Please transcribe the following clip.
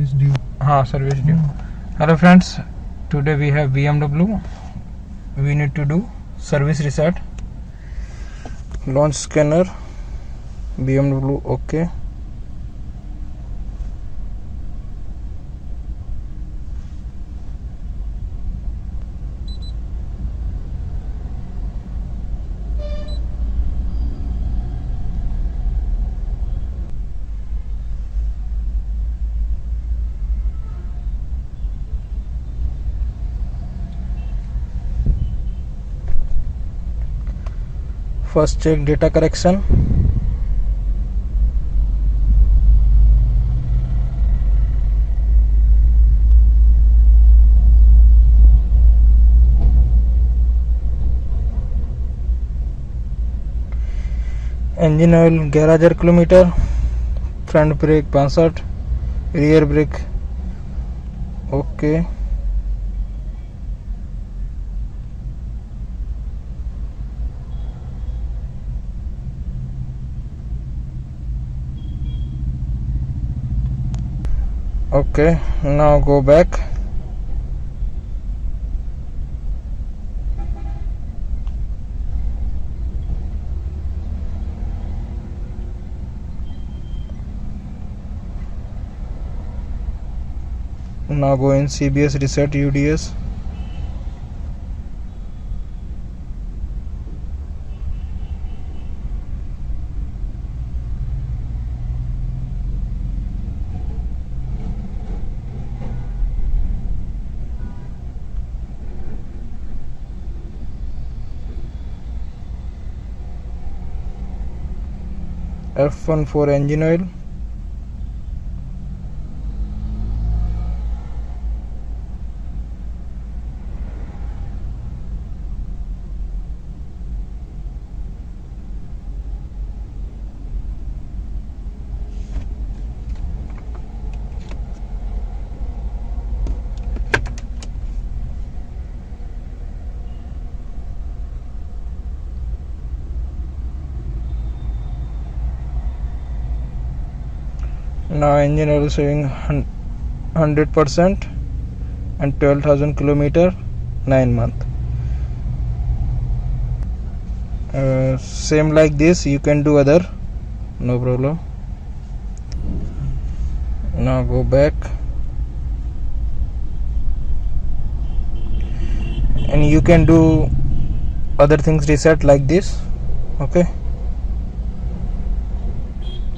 service due. Service due. Hello friends, today we have BMW. We need to do service reset. Launch scanner, BMW, okay. First check data correction. Engine oil 11,000 km, front brake 65, rear brake okay. Okay, now go back. Now go in CBS reset UDS. F1 for engine oil. Now engine oil showing 100% and 12,000 km 9 months. Same like this you can do other, no problem. Now go back and you can do other things reset like this, okay.